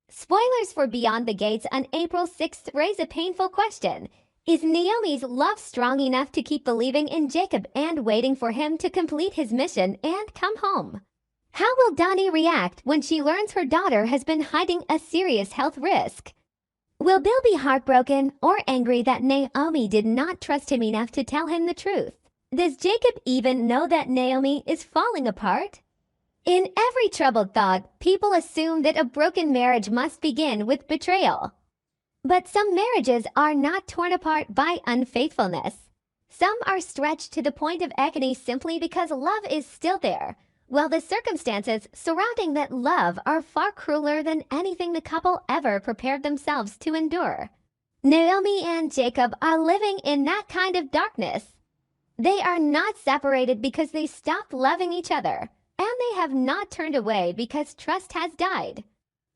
Spoilers for Beyond the Gates on April 6th raise a painful question. Is Naomi's love strong enough to keep believing in Jacob and waiting for him to complete his mission and come home? How will Donnie react when she learns her daughter has been hiding a serious health risk? Will Bill be heartbroken or angry that Naomi did not trust him enough to tell him the truth? Does Jacob even know that Naomi is falling apart? In every troubled thought, people assume that a broken marriage must begin with betrayal. But some marriages are not torn apart by unfaithfulness. Some are stretched to the point of agony simply because love is still there, while the circumstances surrounding that love are far crueler than anything the couple ever prepared themselves to endure. Naomi and Jacob are living in that kind of darkness. They are not separated because they stopped loving each other, and they have not turned away because trust has died.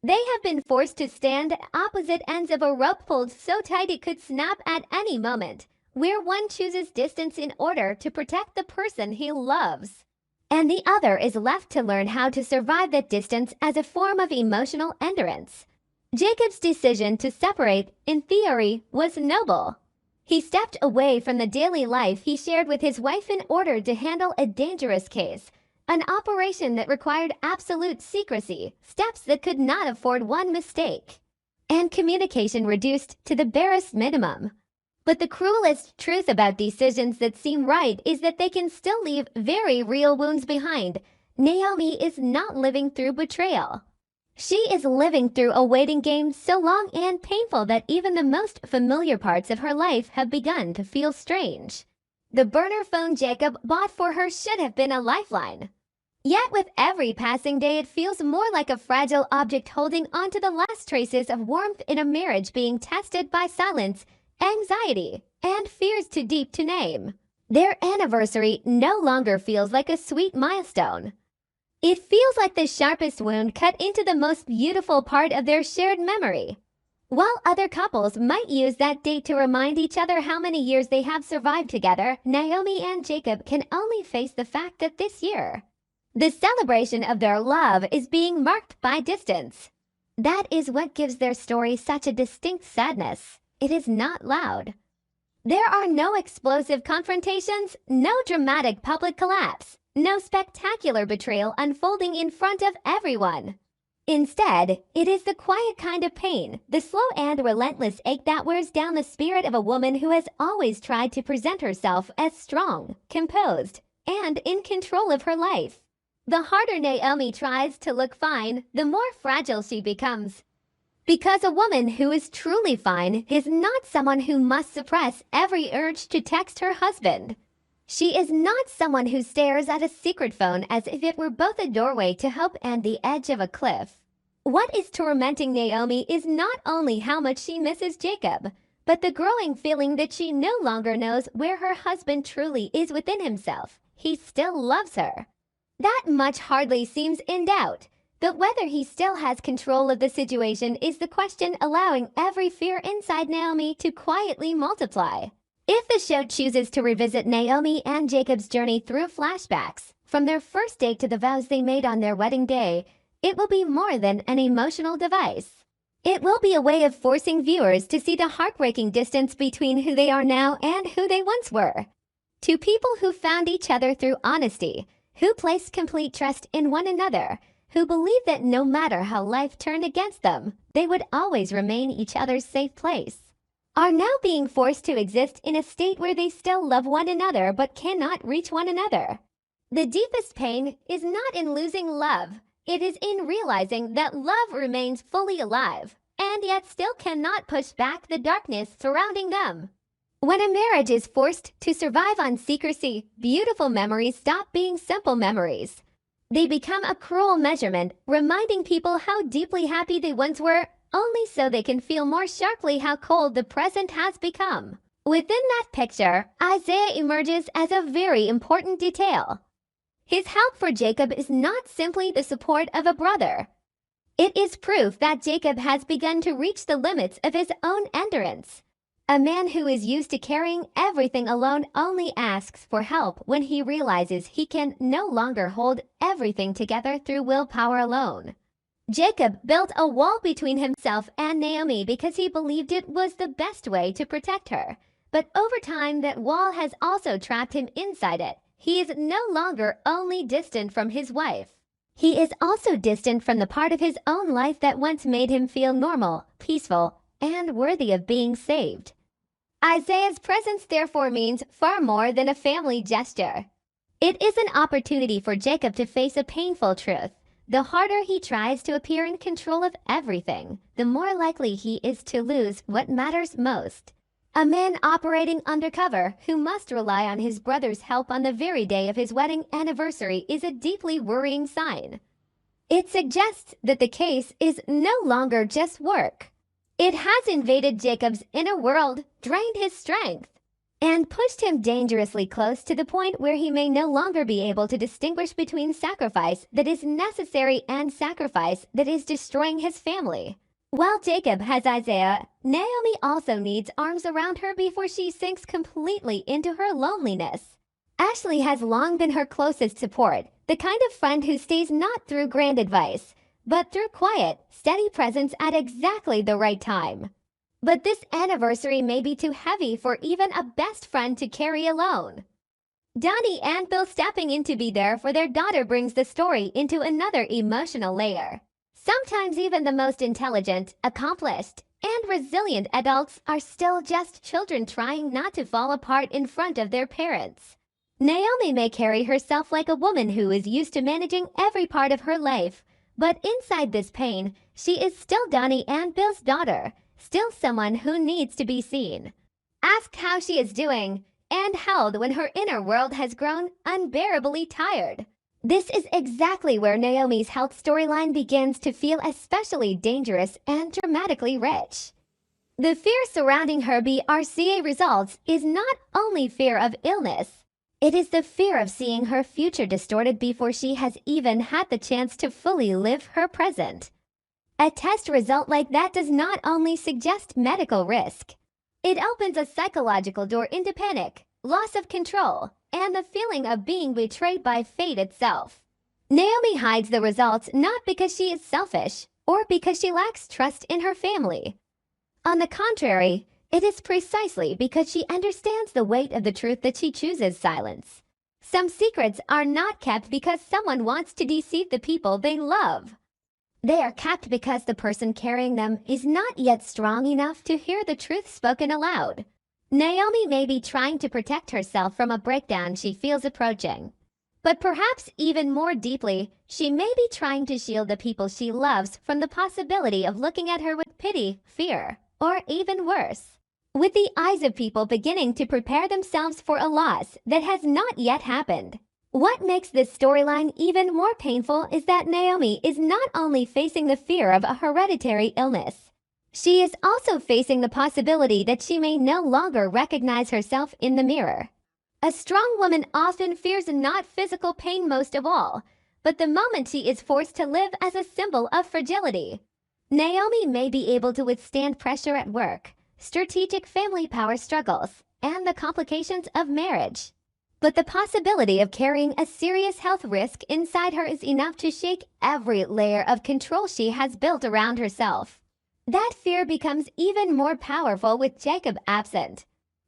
They have been forced to stand at opposite ends of a rope pulled so tight it could snap at any moment, where one chooses distance in order to protect the person he loves, and the other is left to learn how to survive that distance as a form of emotional endurance. Jacob's decision to separate, in theory, was noble. He stepped away from the daily life he shared with his wife in order to handle a dangerous case, an operation that required absolute secrecy, steps that could not afford one mistake, and communication reduced to the barest minimum. But the cruelest truth about decisions that seem right is that they can still leave very real wounds behind. Naomi is not living through betrayal. She is living through a waiting game so long and painful that even the most familiar parts of her life have begun to feel strange. The burner phone Jacob bought for her should have been a lifeline. Yet with every passing day it feels more like a fragile object holding on to the last traces of warmth in a marriage being tested by silence, anxiety, and fears too deep to name. Their anniversary no longer feels like a sweet milestone. It feels like the sharpest wound cut into the most beautiful part of their shared memory. While other couples might use that date to remind each other how many years they have survived together, Naomi and Jacob can only face the fact that this year, the celebration of their love is being marked by distance. That is what gives their story such a distinct sadness. It is not loud. There are no explosive confrontations, no dramatic public collapse, no spectacular betrayal unfolding in front of everyone. Instead, it is the quiet kind of pain, the slow and relentless ache that wears down the spirit of a woman who has always tried to present herself as strong, composed, and in control of her life. The harder Naomi tries to look fine, the more fragile she becomes. Because a woman who is truly fine is not someone who must suppress every urge to text her husband. She is not someone who stares at a secret phone as if it were both a doorway to hope and the edge of a cliff. What is tormenting Naomi is not only how much she misses Jacob, but the growing feeling that she no longer knows where her husband truly is within himself. He still loves her. That much hardly seems in doubt, but whether he still has control of the situation is the question, allowing every fear inside Naomi to quietly multiply. If the show chooses to revisit Naomi and Jacob's journey through flashbacks, from their first date to the vows they made on their wedding day, it will be more than an emotional device. It will be a way of forcing viewers to see the heartbreaking distance between who they are now and who they once were. Two people who found each other through honesty, who placed complete trust in one another, who believed that no matter how life turned against them, they would always remain each other's safe place, are now being forced to exist in a state where they still love one another but cannot reach one another. The deepest pain is not in losing love, it is in realizing that love remains fully alive, and yet still cannot push back the darkness surrounding them. When a marriage is forced to survive on secrecy, beautiful memories stop being simple memories. They become a cruel measurement, reminding people how deeply happy they once were, only so they can feel more sharply how cold the present has become. Within that picture, Isaiah emerges as a very important detail. His help for Jacob is not simply the support of a brother. It is proof that Jacob has begun to reach the limits of his own endurance. A man who is used to carrying everything alone only asks for help when he realizes he can no longer hold everything together through willpower alone. Jacob built a wall between himself and Naomi because he believed it was the best way to protect her. But over time, that wall has also trapped him inside it. He is no longer only distant from his wife. He is also distant from the part of his own life that once made him feel normal, peaceful, and worthy of being saved. Isaiah's presence therefore means far more than a family gesture. It is an opportunity for Jacob to face a painful truth. The harder he tries to appear in control of everything, the more likely he is to lose what matters most. A man operating undercover who must rely on his brother's help on the very day of his wedding anniversary is a deeply worrying sign. It suggests that the case is no longer just work. It has invaded Jacob's inner world, drained his strength, and pushed him dangerously close to the point where he may no longer be able to distinguish between sacrifice that is necessary and sacrifice that is destroying his family. While Jacob has Isaiah, Naomi also needs arms around her before she sinks completely into her loneliness. Ashley has long been her closest support, the kind of friend who stays not through grand advice, but through quiet, steady presence at exactly the right time. But this anniversary may be too heavy for even a best friend to carry alone. Donnie and Bill stepping in to be there for their daughter brings the story into another emotional layer. Sometimes even the most intelligent, accomplished, and resilient adults are still just children trying not to fall apart in front of their parents. Naomi may carry herself like a woman who is used to managing every part of her life, but inside this pain, she is still Donnie and Bill's daughter. Still someone who needs to be seen. Ask how she is doing and held when her inner world has grown unbearably tired. This is exactly where Naomi's health storyline begins to feel especially dangerous and dramatically rich. The fear surrounding her BRCA results is not only fear of illness, it is the fear of seeing her future distorted before she has even had the chance to fully live her present. A test result like that does not only suggest medical risk, it opens a psychological door into panic, loss of control, and the feeling of being betrayed by fate itself. Naomi hides the results not because she is selfish or because she lacks trust in her family. On the contrary, it is precisely because she understands the weight of the truth that she chooses silence. Some secrets are not kept because someone wants to deceive the people they love. They are kept because the person carrying them is not yet strong enough to hear the truth spoken aloud. Naomi may be trying to protect herself from a breakdown she feels approaching. But perhaps even more deeply, she may be trying to shield the people she loves from the possibility of looking at her with pity, fear, or even worse, with the eyes of people beginning to prepare themselves for a loss that has not yet happened. What makes this storyline even more painful is that Naomi is not only facing the fear of a hereditary illness, she is also facing the possibility that she may no longer recognize herself in the mirror. A strong woman often fears not physical pain most of all, but the moment she is forced to live as a symbol of fragility. Naomi may be able to withstand pressure at work, strategic family power struggles, and the complications of marriage. But the possibility of carrying a serious health risk inside her is enough to shake every layer of control she has built around herself. That fear becomes even more powerful with Jacob absent.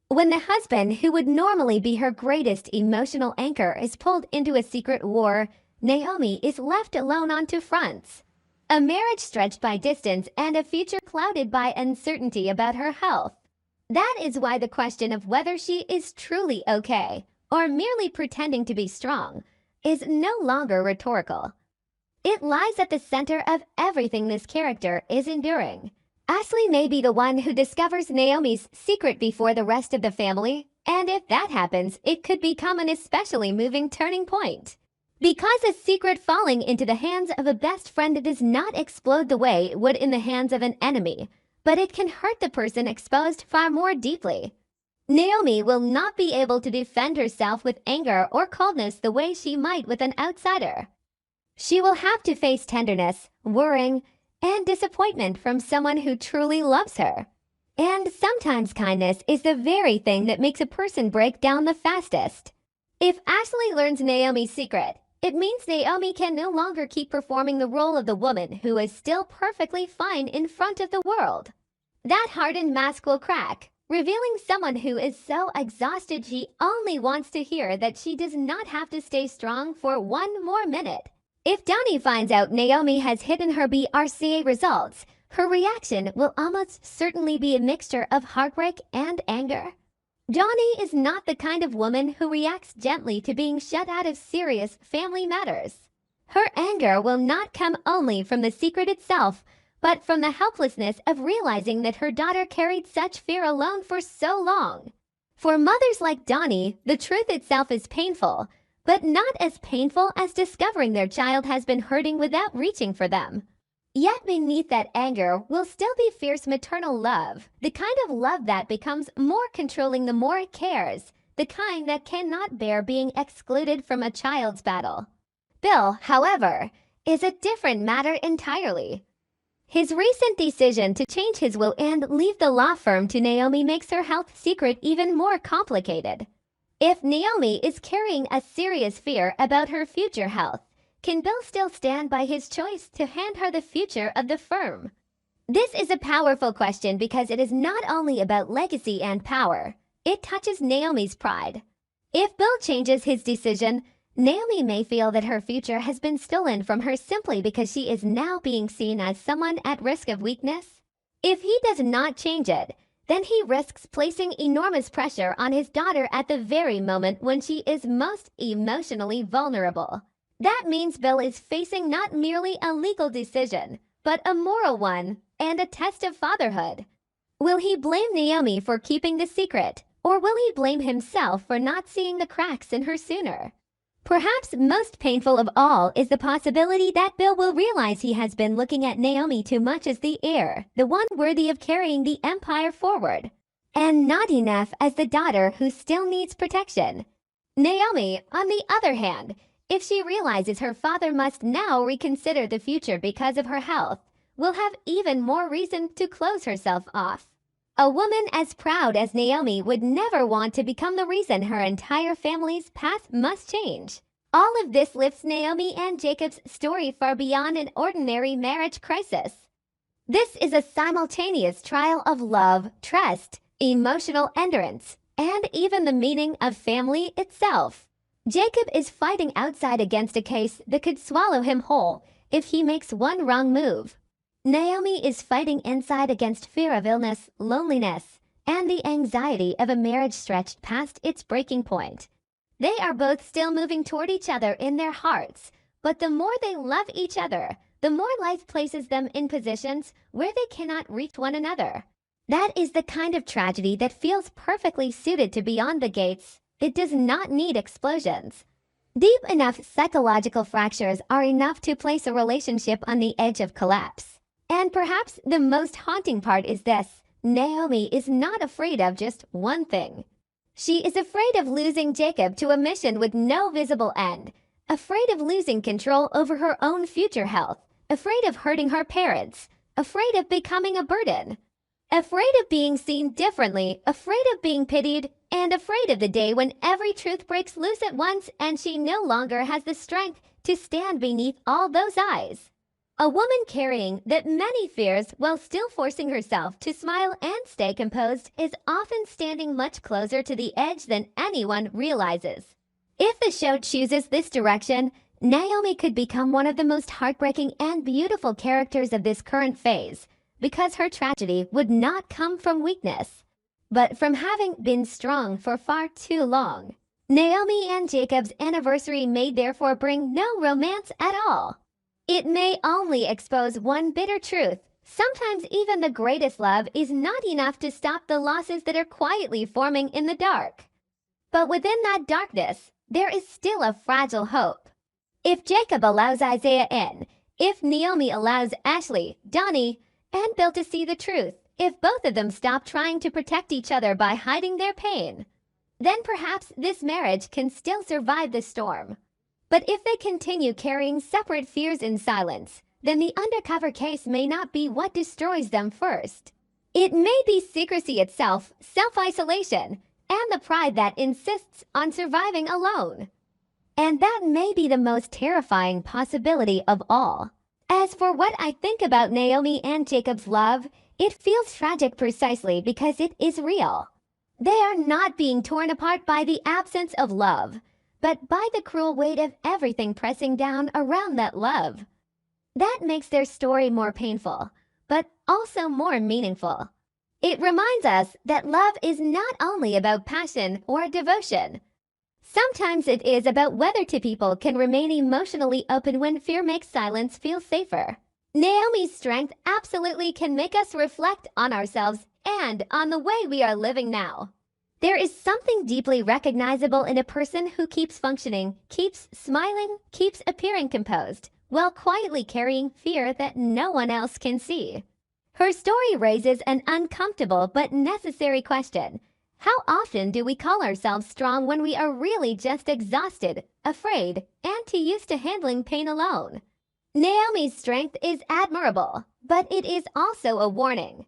When the husband who would normally be her greatest emotional anchor is pulled into a secret war, Naomi is left alone on two fronts. A marriage stretched by distance and a future clouded by uncertainty about her health. That is why the question of whether she is truly okay, or merely pretending to be strong, is no longer rhetorical. It lies at the center of everything this character is enduring. Ashley may be the one who discovers Naomi's secret before the rest of the family, and if that happens, it could become an especially moving turning point. Because a secret falling into the hands of a best friend does not explode the way it would in the hands of an enemy, but it can hurt the person exposed far more deeply. Naomi will not be able to defend herself with anger or coldness the way she might with an outsider. She will have to face tenderness, worrying, and disappointment from someone who truly loves her. And sometimes kindness is the very thing that makes a person break down the fastest. If Ashley learns Naomi's secret, It means Naomi can no longer keep performing the role of the woman who is still perfectly fine in front of the world. That hardened mask will crack, revealing someone who is so exhausted she only wants to hear that she does not have to stay strong for one more minute. If Donnie finds out Naomi has hidden her BRCA results, her reaction will almost certainly be a mixture of heartbreak and anger. Donnie is not the kind of woman who reacts gently to being shut out of serious family matters. Her anger will not come only from the secret itself, but from the helplessness of realizing that her daughter carried such fear alone for so long. For mothers like Donnie, the truth itself is painful, but not as painful as discovering their child has been hurting without reaching for them. Yet beneath that anger will still be fierce maternal love, the kind of love that becomes more controlling the more it cares, the kind that cannot bear being excluded from a child's battle. Bill, however, is a different matter entirely. His recent decision to change his will and leave the law firm to Naomi makes her health secret even more complicated. If Naomi is carrying a serious fear about her future health, can Bill still stand by his choice to hand her the future of the firm? This is a powerful question because it is not only about legacy and power, it touches Naomi's pride. If Bill changes his decision, Naomi may feel that her future has been stolen from her simply because she is now being seen as someone at risk of weakness. If he does not change it, then he risks placing enormous pressure on his daughter at the very moment when she is most emotionally vulnerable. That means Bill is facing not merely a legal decision, but a moral one and a test of fatherhood. Will he blame Naomi for keeping the secret, or will he blame himself for not seeing the cracks in her sooner? Perhaps most painful of all is the possibility that Bill will realize he has been looking at Naomi too much as the heir, the one worthy of carrying the empire forward, and not enough as the daughter who still needs protection. Naomi, on the other hand, if she realizes her father must now reconsider the future because of her health, will have even more reason to close herself off. A woman as proud as Naomi would never want to become the reason her entire family's path must change. All of this lifts Naomi and Jacob's story far beyond an ordinary marriage crisis. This is a simultaneous trial of love, trust, emotional endurance, and even the meaning of family itself. Jacob is fighting outside against a case that could swallow him whole if he makes one wrong move. Naomi is fighting inside against fear of illness, loneliness, and the anxiety of a marriage stretched past its breaking point. They are both still moving toward each other in their hearts, but the more they love each other, the more life places them in positions where they cannot reach one another. That is the kind of tragedy that feels perfectly suited to Beyond the Gates. It does not need explosions. Deep enough psychological fractures are enough to place a relationship on the edge of collapse. And perhaps the most haunting part is this: Naomi is not afraid of just one thing. She is afraid of losing Jacob to a mission with no visible end, afraid of losing control over her own future health, afraid of hurting her parents, afraid of becoming a burden, afraid of being seen differently, afraid of being pitied, and afraid of the day when every truth breaks loose at once and she no longer has the strength to stand beneath all those eyes. A woman carrying that many fears while still forcing herself to smile and stay composed is often standing much closer to the edge than anyone realizes. If the show chooses this direction, Naomi could become one of the most heartbreaking and beautiful characters of this current phase, because her tragedy would not come from weakness, but from having been strong for far too long. Naomi and Jacob's anniversary may therefore bring no romance at all. It may only expose one bitter truth. Sometimes even the greatest love is not enough to stop the losses that are quietly forming in the dark. But within that darkness, there is still a fragile hope. If Jacob allows Isaiah in, if Naomi allows Ashley, Donnie, and Bill to see the truth, if both of them stop trying to protect each other by hiding their pain, then perhaps this marriage can still survive the storm. But if they continue carrying separate fears in silence, then the undercover case may not be what destroys them first. It may be secrecy itself, self-isolation, and the pride that insists on surviving alone. And that may be the most terrifying possibility of all. As for what I think about Naomi and Jacob's love, it feels tragic precisely because it is real. They are not being torn apart by the absence of love, but by the cruel weight of everything pressing down around that love. That makes their story more painful, but also more meaningful. It reminds us that love is not only about passion or devotion. Sometimes it is about whether two people can remain emotionally open when fear makes silence feel safer. Naomi's strength absolutely can make us reflect on ourselves and on the way we are living now. There is something deeply recognizable in a person who keeps functioning, keeps smiling, keeps appearing composed, while quietly carrying fear that no one else can see. Her story raises an uncomfortable but necessary question. How often do we call ourselves strong when we are really just exhausted, afraid, and too used to handling pain alone? Naomi's strength is admirable, but it is also a warning.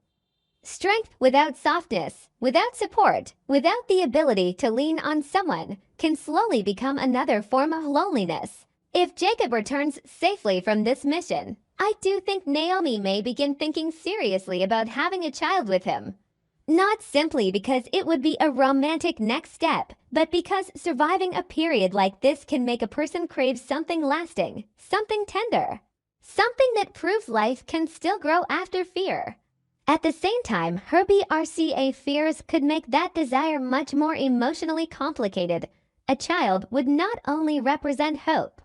Strength without softness, without support, without the ability to lean on someone, can slowly become another form of loneliness. If Jacob returns safely from this mission, I do think Naomi may begin thinking seriously about having a child with him. Not simply because it would be a romantic next step, but because surviving a period like this can make a person crave something lasting, something tender, something that proves life can still grow after fear. At the same time, her BRCA fears could make that desire much more emotionally complicated. A child would not only represent hope,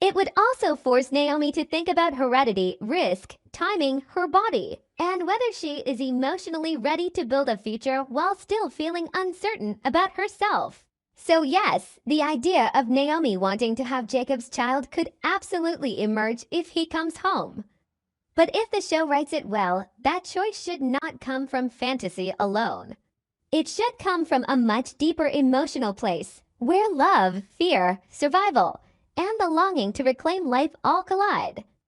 it would also force Naomi to think about heredity, risk, timing, her body, and whether she is emotionally ready to build a future while still feeling uncertain about herself. So yes, the idea of Naomi wanting to have Jacob's child could absolutely emerge if he comes home. But if the show writes it well, that choice should not come from fantasy alone. It should come from a much deeper emotional place, where love, fear, survival, and the longing to reclaim life all collide.